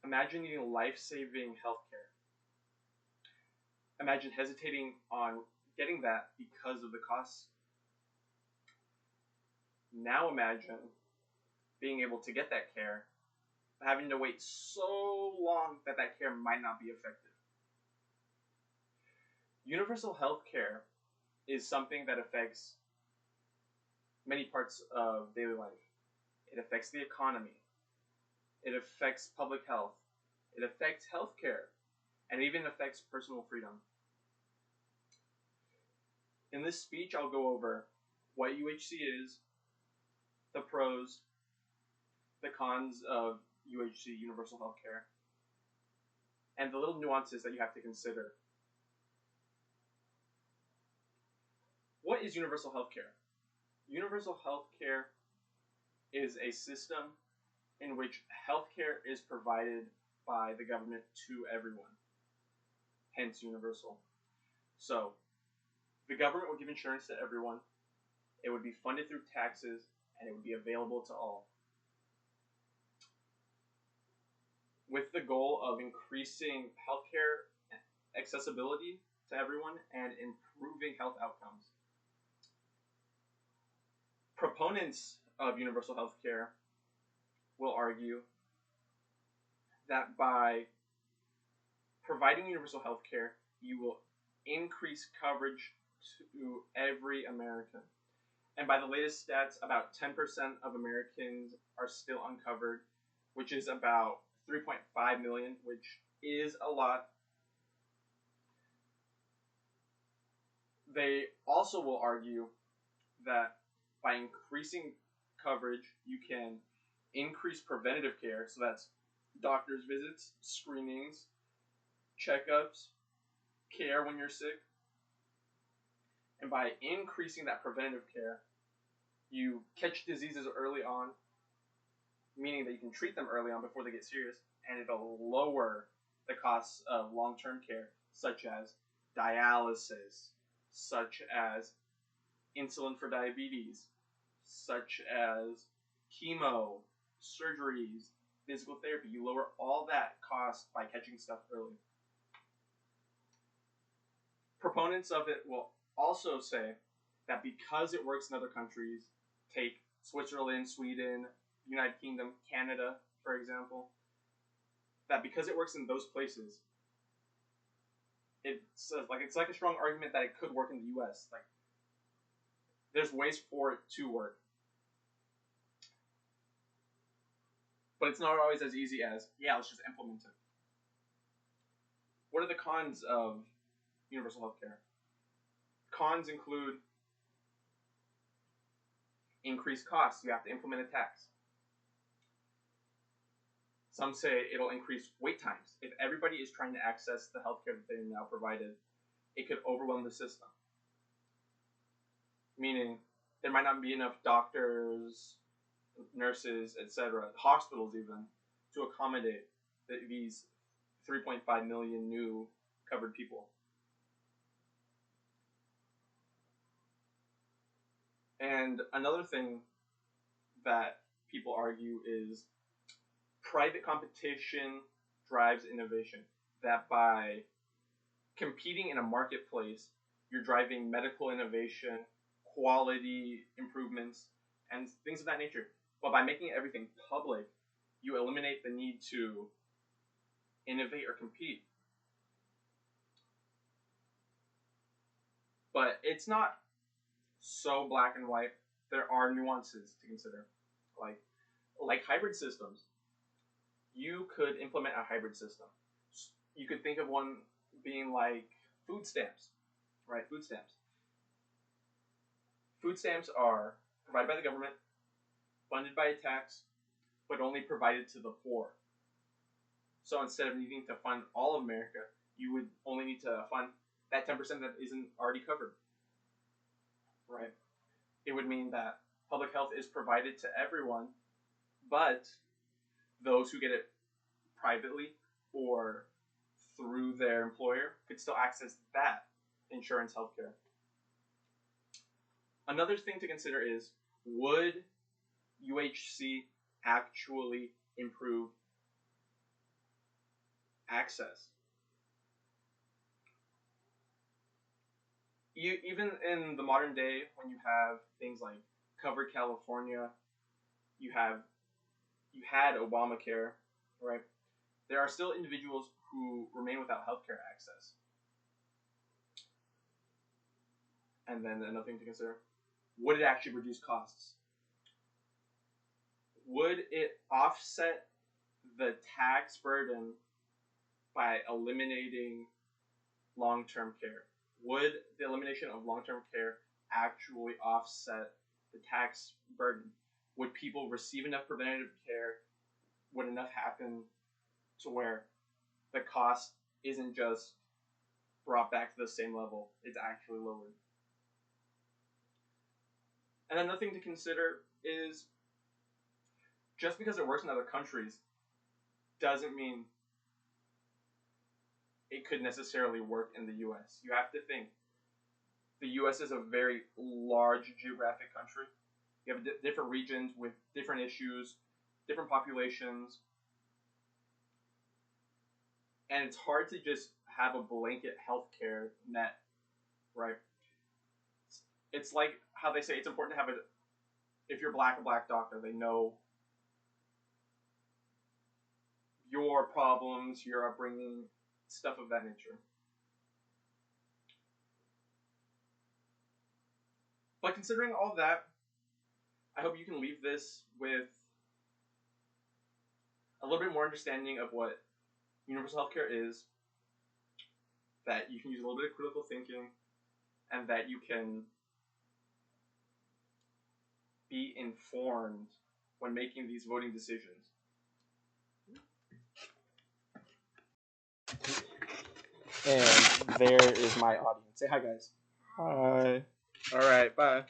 Imagine needing life-saving healthcare. Imagine hesitating on getting that because of the costs. Now imagine being able to get that care, having to wait so long that that care might not be effective. Universal health care is something that affects many parts of daily life. It affects the economy. It affects public health. It affects healthcare. And it even affects personal freedom. In this speech, I'll go over what UHC is, the pros, the cons of UHC, universal healthcare, and the little nuances that you have to consider. What is universal healthcare? Universal healthcare is a system in which healthcare is provided by the government to everyone, hence universal. So, the government would give insurance to everyone, it would be funded through taxes, and it would be available to all, with the goal of increasing healthcare accessibility to everyone and improving health outcomes. Proponents of universal healthcare will argue that by providing universal healthcare, you will increase coverage to every American. And by the latest stats, about 10% of Americans are still uncovered, which is about 3.5 million, which is a lot. They also will argue that by increasing coverage, you can increase preventative care, so that's doctor's visits, screenings, checkups, care when you're sick. And by increasing that preventative care, you catch diseases early on, meaning that you can treat them early on before they get serious, and it'll lower the costs of long-term care, such as dialysis, such as insulin for diabetes, such as chemo, surgeries, physical therapy. You lower all that cost by catching stuff early. Proponents of it will also say that because it works in other countries, take Switzerland, Sweden, United Kingdom, Canada, for example, that because it works in those places, it's like a strong argument that it could work in the US. Like, there's ways for it to work. But it's not always as easy as, yeah, let's just implement it. What are the cons of universal healthcare? Cons include increased costs. You have to implement a tax. Some say it'll increase wait times. If everybody is trying to access the healthcare that they're now provided, it could overwhelm the system. Meaning, there might not be enough doctors, nurses, etc., hospitals even, to accommodate these 3.5 million new covered people. And another thing that people argue is private competition drives innovation. That by competing in a marketplace, you're driving medical innovation, quality improvements, and things of that nature. But by making everything public, you eliminate the need to innovate or compete. But it's not so black and white. There are nuances to consider, like hybrid systems. You could implement a hybrid system. You could think of one being like food stamps, right? Food stamps. Food stamps are provided by the government, funded by a tax, but only provided to the poor. So instead of needing to fund all of America, you would only need to fund that 10% that isn't already covered, right? It would mean that public health is provided to everyone, but those who get it privately or through their employer could still access that insurance healthcare. Another thing to consider is, would UHC actually improve access. Even in the modern day, when you have things like Covered California, you had Obamacare, right? There are still individuals who remain without healthcare access. And then another thing to consider, would it actually reduce costs? Would it offset the tax burden by eliminating long-term care? Would the elimination of long-term care actually offset the tax burden? Would people receive enough preventative care? Would enough happen to where the cost isn't just brought back to the same level, it's actually lowered? And another thing to consider is just because it works in other countries doesn't mean it could necessarily work in the US. You have to think the US is a very large geographic country. You have different regions with different issues, different populations, and it's hard to just have a blanket healthcare net, right? It's like how they say it's important to have if you're black, a black doctor, they know your problems, your upbringing, stuff of that nature. But considering all that, I hope you can leave this with a little bit more understanding of what universal healthcare is, that you can use a little bit of critical thinking, and that you can be informed when making these voting decisions. And there is my audience. Say hi, guys. Hi. All right, bye.